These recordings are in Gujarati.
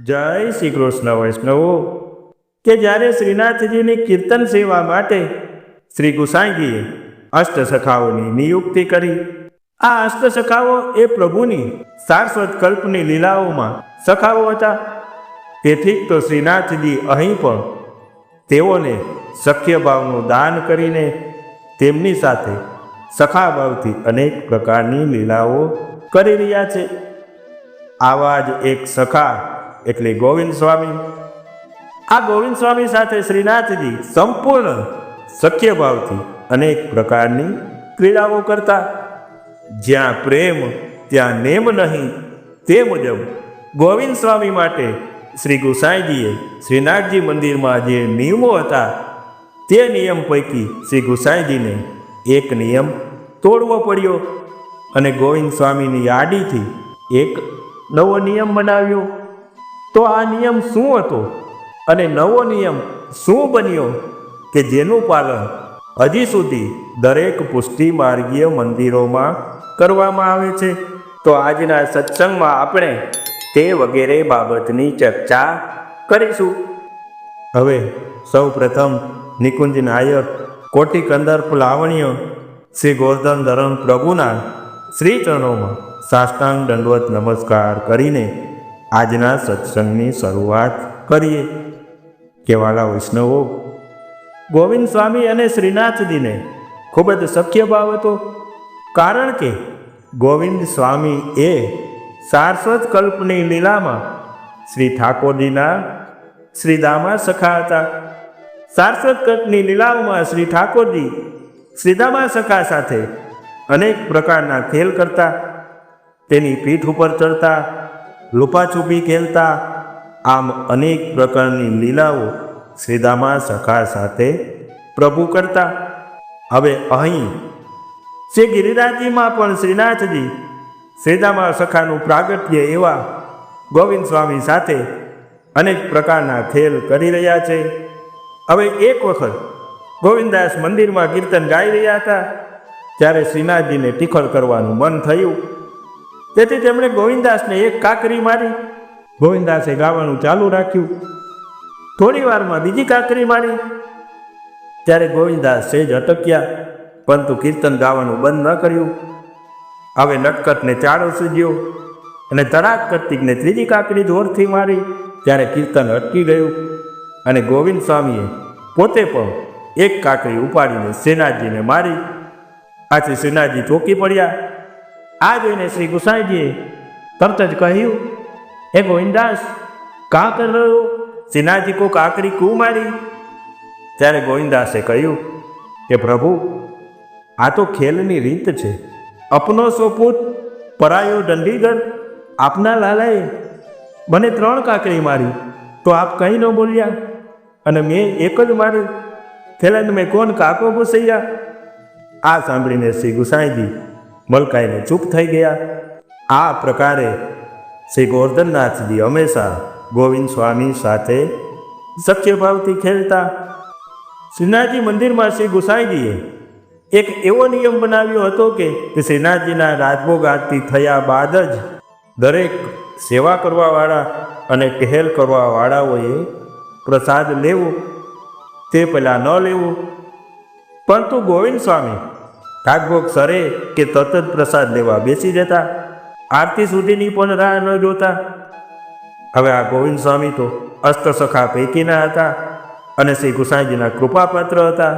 જય શ્રી કૃષ્ણ વૈષ્ણવો કે જ્યારે શ્રીનાથજીની કીર્તન સેવા માટે શ્રી ગુસાઈજીએ અષ્ટસખાઓની નિયુક્તિ કરી. આ અષ્ટસખાઓ એ પ્રભુની શાશ્વત કલ્પની લીલાઓમાં સખાઓ હતા. તેથી તો શ્રીનાથજી અહીં પણ તેઓને સખ્ય ભાવનું દાન કરીને તેમની સાથે સખા ભાવથી અનેક પ્રકારની લીલાઓ કરી રહ્યા છે. આવા જ એક સખા એટલે ગોવિંદ સ્વામી. આ ગોવિંદ સ્વામી સાથે શ્રીનાથજી સંપૂર્ણ સખ્ય ભાવથી અનેક પ્રકારની ક્રીડાઓ કરતા. જ્યાં પ્રેમ ત્યાં નેમ નહીં, તે મુજબ ગોવિંદ સ્વામી માટે શ્રી ગુસાઈજીએ શ્રીનાથજી મંદિરમાં જે નિયમો હતા તે નિયમ પૈકી શ્રી ગુસાઈજીને એક નિયમ તોડવો પડ્યો અને ગોવિંદ સ્વામીની યાદીથી એક નવો નિયમ બનાવ્યો. તો આ નિયમ શું હતો અને નવો નિયમ શું બન્યો કે જેનું પાલન હજી સુધી દરેક પુષ્ટિ માર્ગીય મંદિરોમાં કરવામાં આવે છે? તો આજના સત્સંગમાં આપણે તે વગેરે બાબતની ચર્ચા કરીશું. હવે સૌ પ્રથમ નિકુંજ નાયક કોટી કંદર્પ લાવણ્ય શ્રી ગોર્ધન ધરણ પ્રભુના શ્રી ચરણોમાં સાષ્ટાંગ દંડવત નમસ્કાર કરીને આજના સત્સંગની શરૂઆત કરીએ. કહેવાલા વૈષ્ણવો, ગોવિંદ સ્વામી અને શ્રીનાથજીને ખૂબ જ સખ્ય ભાવ હતો. કારણ કે ગોવિંદ સ્વામી એ શાશ્વત કલ્પની લીલામાં શ્રી ઠાકોરજીના શ્રીદામા સખા હતા. શાશ્વત કલ્પની લીલાઓમાં શ્રી ઠાકોરજી શ્રીદામા સખા સાથે અનેક પ્રકારના ખેલ કરતા, તેની પીઠ ઉપર ચડતા, લુપાછુપી ખેલતા, આમ અનેક પ્રકારની લીલાઓ શ્રીદામા સખા સાથે પ્રભુ કરતા. હવે અહીં શ્રી ગિરિરાજજીમાં પણ શ્રીનાથજી શ્રીદામા સખાનું પ્રાગટ્ય એવા ગોવિંદ સ્વામી સાથે અનેક પ્રકારના ખેલ કરી રહ્યા છે. હવે એક વખત ગોવિંદાસ મંદિરમાં કીર્તન ગાઈ રહ્યા હતા ત્યારે શ્રીનાથજીને ટીખળ કરવાનું મન થયું. તેથી તેમણે ગોવિંદાસને એક કાકરી મારી. ગોવિંદાસે ગાવાનું ચાલુ રાખ્યું. થોડી વારમાં બીજી કાકરી મારી ત્યારે ગોવિંદાસ સેજ અટક્યા, પરંતુ કીર્તન ગાવાનું બંધ ન કર્યું. હવે નટકટને ચાળો સૂજ્યો અને તડાક કરતીકને ત્રીજી કાકરી જોરથી મારી ત્યારે કીર્તન અટકી ગયું અને ગોવિંદ સ્વામીએ પોતે પણ એક કાકરી ઉપાડીને શ્રીનાથજીને મારી. આથી શ્રીનાથજી ચોંકી પડ્યા. આ જોઈને શ્રી ગુસાઈજીએ તરત જ કહ્યું, એ ગોવિંદાસ કાં કર રહ્યો? શ્રીનાથજી કો કાકરી ક્યું મારી? ત્યારે ગોવિંદાસે કહ્યું કે પ્રભુ, આ તો ખેલની રીત છે. અપનો સોપૂત પરાયો દંડીગઢ. આપના લાલાએ મને 3 કાકરી મારી તો આપ કંઈ ન બોલ્યા અને મેં એક જ મારી. ખેલન મેં કોણ કાકો ઘૂસૈયા? આ સાંભળીને શ્રી ગુસાઈજી મલકાઈને ચૂપ થઈ ગયા. આ પ્રકારે શ્રી ગોર્ધનનાથજી હંમેશા ગોવિંદ સ્વામી સાથે સખ્ય ભાવથી ખેલતા. શ્રીનાથજી મંદિરમાં શ્રી ગુસાઈજીએ એક એવો નિયમ બનાવ્યો હતો કે શ્રીનાથજીના રાજભોગ આરતી થયા બાદ જ દરેક સેવા કરવાવાળા અને ટહેલ કરવાવાળાઓએ પ્રસાદ લેવો, તે પહેલાં ન લેવું. પરંતુ ગોવિંદ સ્વામી રાજભોગ સરે કે તરત જ પ્રસાદ લેવા બેસી જતા. આરતી સુધીની પણ રાહ ન જોતા. હવે આ ગોવિંદ સ્વામી તો અષ્ટસખા પૈકીના હતા અને શ્રી ગુસાઈજીના કૃપાપાત્ર હતા.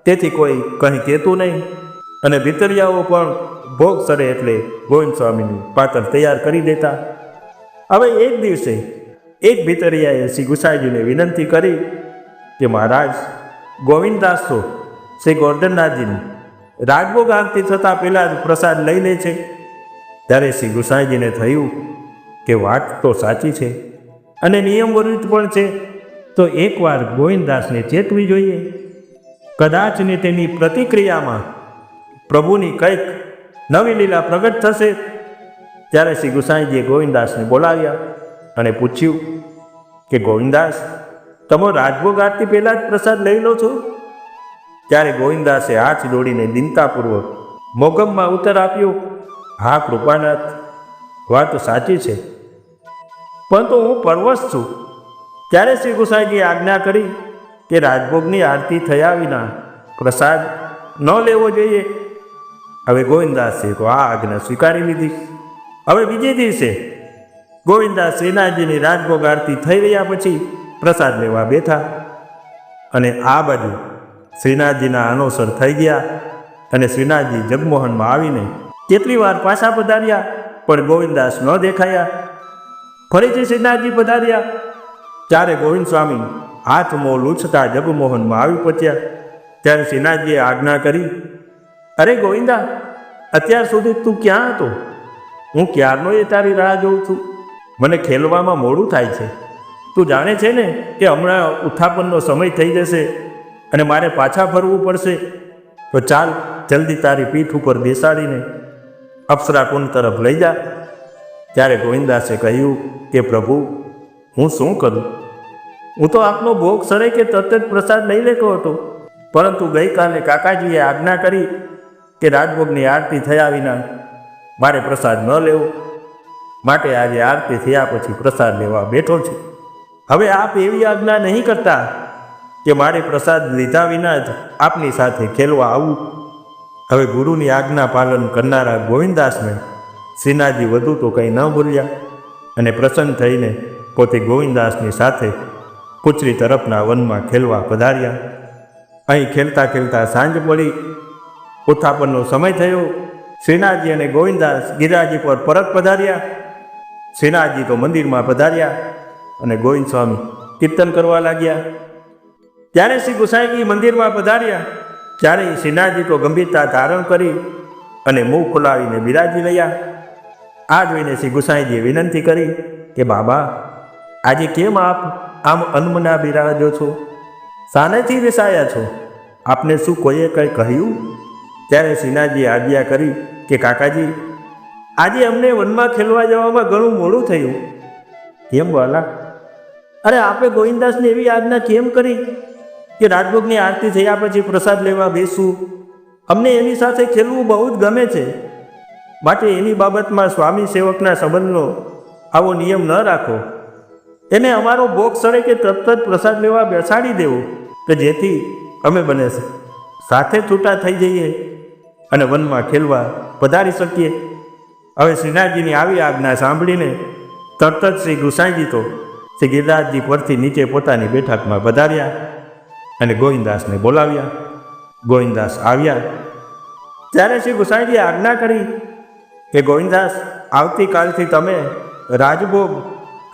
તેથી કોઈ કંઈ કહેતું નહીં અને ભીતરિયાઓ પણ ભોગ સરે એટલે ગોવિંદ સ્વામીનું પાત્ર તૈયાર કરી દેતા. હવે એક દિવસે એક ભીતરિયાએ શ્રી ગુસાઈજીને વિનંતી કરી કે મહારાજ, ગોવિંદાસ તો શ્રી ગોર્ધનનાથજીની રાજભોગ આરતી થતાં પહેલાં જ પ્રસાદ લઈ લે છે. ત્યારે શ્રી ગુસાઈજીને થયું કે વાત તો સાચી છે અને નિયમ વિરુદ્ધ પણ છે, તો એકવાર ગોવિંદાસને ચેતવી જોઈએ. કદાચને તેની પ્રતિક્રિયામાં પ્રભુની કંઈક નવી લીલા પ્રગટ થશે. ત્યારે શ્રી ગુસાઈજીએ ગોવિંદાસને બોલાવ્યા અને પૂછ્યું કે ગોવિંદાસ, તમે રાજભોગ આરતી પહેલાં જ પ્રસાદ લઈ લો છો? ત્યારે ગોવિંદાસે હાથ જોડીને દિનતાપૂર્વક મોગમમાં ઉત્તર આપ્યો, હા કૃપાનાથ, વાત સાચી છે. પરંતુ હું પરવશ છું. ત્યારે શ્રી ગુસાઈજીએ આજ્ઞા કરી કે રાજભોગની આરતી થયા વિના પ્રસાદ ન લેવો જોઈએ. હવે ગોવિંદાસે તો આ આજ્ઞા સ્વીકારી લીધી. હવે બીજે દિવસે ગોવિંદાસ શ્રીનાથજીની રાજભોગ આરતી થઈ રહ્યા પછી પ્રસાદ લેવા બેઠા અને આ બાજુ શ્રીનાથજીના અનુસર થઈ ગયા અને શ્રીનાથજી જગમોહનમાં આવીને કેટલી વાર પાછા પધાર્યા પણ ગોવિંદાસ ન દેખાયા. ફરીથી શ્રીનાથજી પધાર્યા ત્યારે ગોવિંદ સ્વામી હાથ મોં લૂછતા જગમોહનમાં આવી પહોંચ્યા. ત્યારે શ્રીનાથજીએ આજ્ઞા કરી, અરે ગોવિંદા, અત્યાર સુધી તું ક્યાં હતો? હું ક્યારનો એ તારી રાહ જોઉં છું. મને ખેલવામાં મોડું થાય છે. તું જાણે છે ને કે હમણાં ઉત્થાપનનો સમય થઈ જશે અને મારે પાછા ફરવું પડશે. તો ચાલ જલ્દી તારી પીઠ ઉપર બેસાડીને અપ્સરા કુંડ તરફ લઈ જા. ત્યારે ગોવિંદાસે કહ્યું કે પ્રભુ, હું શું કરું? હું તો આપનો ભોગ સરે કે તરત જ પ્રસાદ લઈ લેતો હતો, પરંતુ ગઈકાલે કાકાજીએ આજ્ઞા કરી કે રાજભોગની આરતી થયા વિના મારે પ્રસાદ ન લેવો, માટે આજે આરતી થયા પછી પ્રસાદ લેવા બેઠો છે. હવે આપ એવી આજ્ઞા નહીં કરતા કે મારે પ્રસાદ લીધા વિના જ આપની સાથે ખેલવા આવું. હવે ગુરુની આજ્ઞા પાલન કરનારા ગોવિંદાસને શ્રીનાથજી વધુ તો કંઈ ન બોલ્યા અને પ્રસન્ન થઈને પોતે ગોવિંદાસની સાથે કુચરી તરફના વનમાં ખેલવા પધાર્યા. અહીં ખેલતા ખેલતા સાંજ પડી, ઉત્થાપનનો સમય થયો. શ્રીનાથજી અને ગોવિંદાસ ગિરિરાજી પર પરત પધાર્યા. શ્રીનાથજી તો મંદિરમાં પધાર્યા અને ગોવિંદ સ્વામી કીર્તન કરવા લાગ્યા. ત્યારે શ્રી ગુસાઈજી મંદિરમાં પધાર્યા ત્યારે શ્રીનાથજી તો ગંભીરતા ધારણ કરી અને મુખ ખોલાવીને બિરાજી રહ્યા. આ જોઈને શ્રી ગુસાઈજીએ વિનંતી કરી કે બાબા, આજે કેમ આપ આમ અનમના બિરાજો છો? શાનેથી બેસાયા છો? આપને શું કોઈએ કંઈ કહ્યું? ત્યારે શ્રીનાથજીએ આજ્ઞા કરી કે કાકાજી, આજે અમને વનમાં ખેલવા જવામાં ઘણું મોડું થયું. કેમ વાલા? અરે આપે ગોવિંદાસને એવી આજ્ઞા કેમ કરી કે રાજભોગની આરતી થયા પછી પ્રસાદ લેવા બેસવું? અમને એની સાથે ખેલવું બહુ જ ગમે છે, માટે એની બાબતમાં સ્વામી સેવકના સંબંધનો આવો નિયમ ન રાખો. એને અમારો ભોગ સરે કે તરત જ પ્રસાદ લેવા બેસાડી દેવો કે જેથી અમે બંને સાથે છૂટા થઈ જઈએ અને વનમાં ખેલવા પધારી શકીએ. હવે શ્રીનાથજીની આવી આજ્ઞા સાંભળીને તરત જ શ્રી ગુસાઈજી તો શ્રી ગિરિરાજજી પરથી નીચે પોતાની બેઠકમાં પધાર્યા અને ગોવિંદાસને બોલાવ્યા. ગોવિંદાસ આવ્યા ત્યારે શ્રી ગુસાઈજીએ આજ્ઞા કરી કે ગોવિંદાસ, આવતીકાલથી તમે રાજભોગ.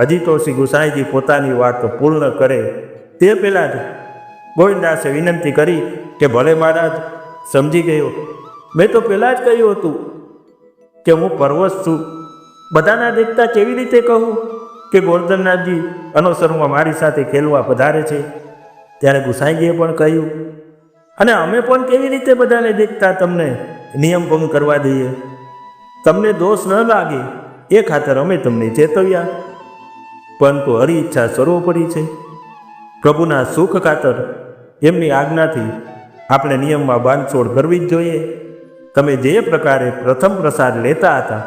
હજી તો શ્રી ગુસાઈજી પોતાની વાત પૂર્ણ કરે તે પહેલાં જ ગોવિંદાસે વિનંતી કરી કે ભલે મહારાજ, સમજી ગયો. મેં તો પહેલાં જ કહ્યું હતું કે હું પરવશ છું. બધાના દેખતા કેવી રીતે કહું કે ગોરધનનાથજી અનોસરમાં મારી સાથે ખેલવા પધારે છે? ત્યારે ગુસાઈજીએ પણ કહ્યું, અને અમે પણ કેવી રીતે બધાને દેખતા તમને નિયમ ભંગ કરવા દઈએ? તમને દોષ ન લાગે એ ખાતર અમે તમને ચેતવ્યા, પરંતુ હરિ ઈચ્છા સર્વોપરી છે. પ્રભુના સુખ ખાતર એમની આજ્ઞાથી આપણે નિયમમાં બાંધછોડ કરવી જ જોઈએ. તમે જે પ્રકારે પ્રથમ પ્રસાદ લેતા હતા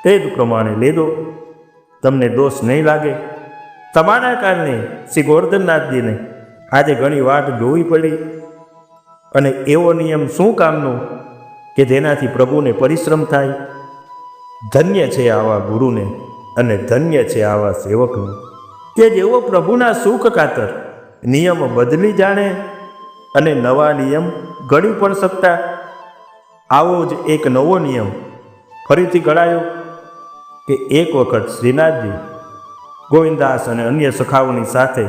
તે જ પ્રમાણે લેજો, તમને દોષ નહીં લાગે. તમારા કારણે શ્રી ગોરધનનાથજીને આજે ઘણી વાત જોવી પડી, અને એવો નિયમ શું કામનો કે જેનાથી પ્રભુને પરિશ્રમ થાય. ધન્ય છે આવા ગુરુને અને ધન્ય છે આવા સેવકને કે જેઓ પ્રભુના સુખ ખાતર નિયમ બદલી જાણે અને નવા નિયમ ઘડી પણ શકતા. આવો જ એક નવો નિયમ ફરીથી ઘડાયો કે એક વખત શ્રીનાથજી ગોવિંદાસ અને અન્ય સખાઓની સાથે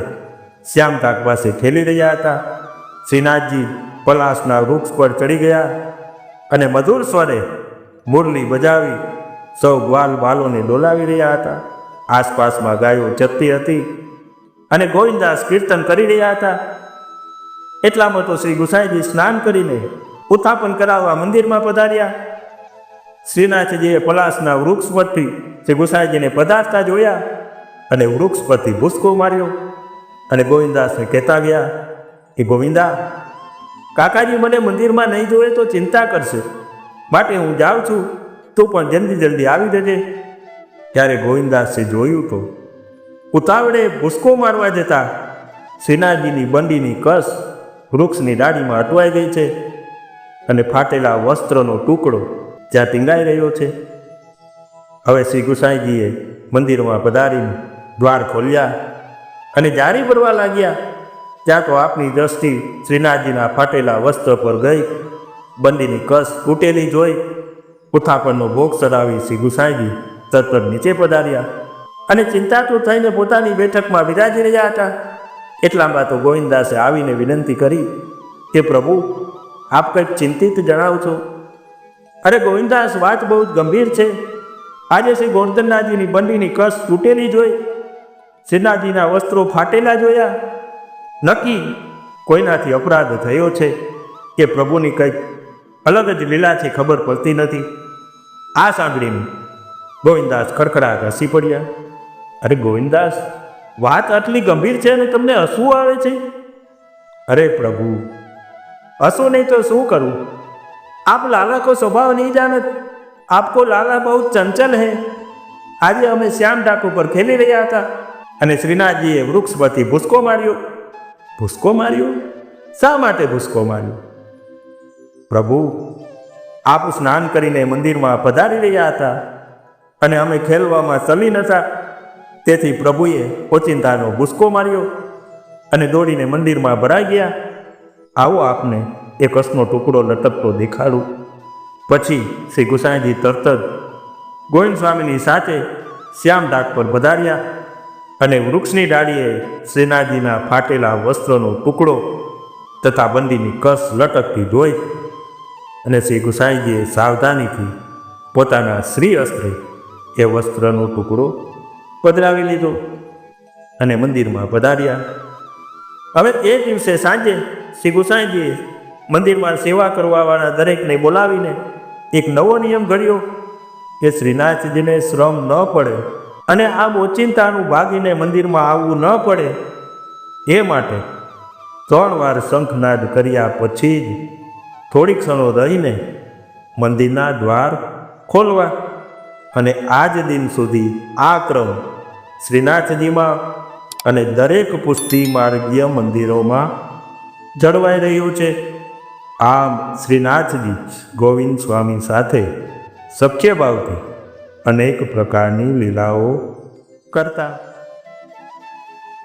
શ્યામતાક પાસે ખેલી રહ્યા હતા. શ્રીનાથજી પલાસના વૃક્ષ પર ચડી ગયા અને મધુર સ્વરે મુરલી બજાવી સૌ ગ્વાલ બાલોને ડોલાવી રહ્યા હતા. આસપાસમાં ગાયો ચરતી હતી અને ગોવિંદાસ કીર્તન કરી રહ્યા હતા. એટલામાં તો શ્રી ગુસાઈજી સ્નાન કરીને ઉત્થાપન કરાવવા મંદિરમાં પધાર્યા. શ્રીનાથજીએ પલાસના વૃક્ષ પરથી શ્રી ગુસાઈજીને પધારતા જોયા અને વૃક્ષ પરથી ભૂસકો માર્યો અને ગોવિંદાસને કહેતા ગયા કે ગોવિંદા, કાકાજી મને મંદિરમાં નહીં જોવે તો ચિંતા કરશે, માટે હું જાઉં છું, તું પણ જલ્દી જલ્દી આવી જજે. ત્યારે ગોવિંદાસે જોયું તો ઉતાવળે ભૂસકો મારવા જતા શ્રીનાથજીની બંડીની કસ વૃક્ષની ડાળીમાં અટવાઈ ગઈ છે અને ફાટેલા વસ્ત્રનો ટુકડો ત્યાં ટીંગાઈ રહ્યો છે. હવે શ્રી ગુસાઈજીએ મંદિરમાં પધારીને દ્વાર ખોલ્યા અને જારી ભરવા લાગ્યા. ત્યાં તો આપની દ્રષ્ટિ શ્રીનાથજીના ફાટેલા વસ્ત્ર પર ગઈ. બંદીની કસ તૂટેલી જોઈ ઉથાપણનો ભોગ ચડાવી શ્રી ગુસાઈજી તરત નીચે પધાર્યા અને ચિંતાતુર થઈને પોતાની બેઠકમાં બિરાજી રહ્યા હતા. એટલામાં તો ગોવિંદદાસે આવીને વિનંતી કરી કે પ્રભુ, આપ કંઈક ચિંતિત જણાવ છો. અરે ગોવિંદાસ, વાત બહુ જ ગંભીર છે. આજે શ્રી ગોવર્ધનનાથજીની બંડીની કસ તૂટેલી જોઈ, શ્રીનાથજીના વસ્ત્રો ફાટેલા જોયા. નક્કી કોઈનાથી અપરાધ થયો છે કે પ્રભુની કંઈક અલગ જ લીલા છે, ખબર પડતી નથી. આ સાંભળીને ગોવિંદાસ ખડખડાટ હસી પડ્યા. અરે ગોવિંદાસ, વાત આટલી ગંભીર છે અને તમને હસવું આવે છે? અરે પ્રભુ, હસવું નહીં તો શું કરું? આપ લાલા કો સ્વભાવ નહીં જાનત. આપકો લાલા બહુ ચંચલ હૈ. આજે અમે શ્યામ ડાકુ પર ખેલી રહ્યા હતા અને શ્રીનાથજીએ વૃક્ષ પરથી ભૂસકો માર્યો. ભૂસકો માર્યો? શા માટે ભૂસકો માર્યો? પ્રભુ, આપ સ્નાન કરીને મંદિરમાં પધારી રહ્યા હતા અને અમે ખેલવામાં ચલી નતા, તેથી પ્રભુએ ઓચિંતાનો ભૂસકો માર્યો અને દોડીને મંદિરમાં ભરાઈ ગયા. આવો આપને એક કસનો ટુકડો લટકતો દેખાડું. પછી શ્રી ગુસાઈજી તરત જ ગોવિંદ સ્વામીની સાથે શ્યામ ડાક પર પધાર્યા અને વૃક્ષની ડાળીએ શ્રીનાથજીના ફાટેલા વસ્ત્રનો ટુકડો તથા બંદીની કસ લટકતી જોઈ અને શ્રી ગુસાઈજીએ સાવધાનીથી પોતાના શ્રી અસ્ત્રે એ વસ્ત્રનો ટુકડો પધરાવી લીધો અને મંદિરમાં પધાર્યા. હવે એ દિવસે સાંજે શ્રી ગુસાઈજીએ મંદિરમાં સેવા કરવાવાળા દરેકને બોલાવીને એક નવો નિયમ ઘડ્યો કે શ્રીનાથજીને શ્રમ ન પડે અને આ ઓચિંતાનું ભાગીને મંદિરમાં આવવું ન પડે એ માટે 3 વાર શંખનાદ કર્યા પછી જ થોડી ક્ષણો રહીને મંદિરના દ્વાર ખોલવા. અને આજ દિન સુધી આ ક્રમ શ્રીનાથજીમાં અને દરેક પુષ્ટિ માર્ગીય મંદિરોમાં જળવાઈ રહ્યું છે. આમ શ્રીનાથજી ગોવિંદ સ્વામી સાથે સખ્ય ભાવથી અનેક પ્રકારની લીલાઓ કરતા.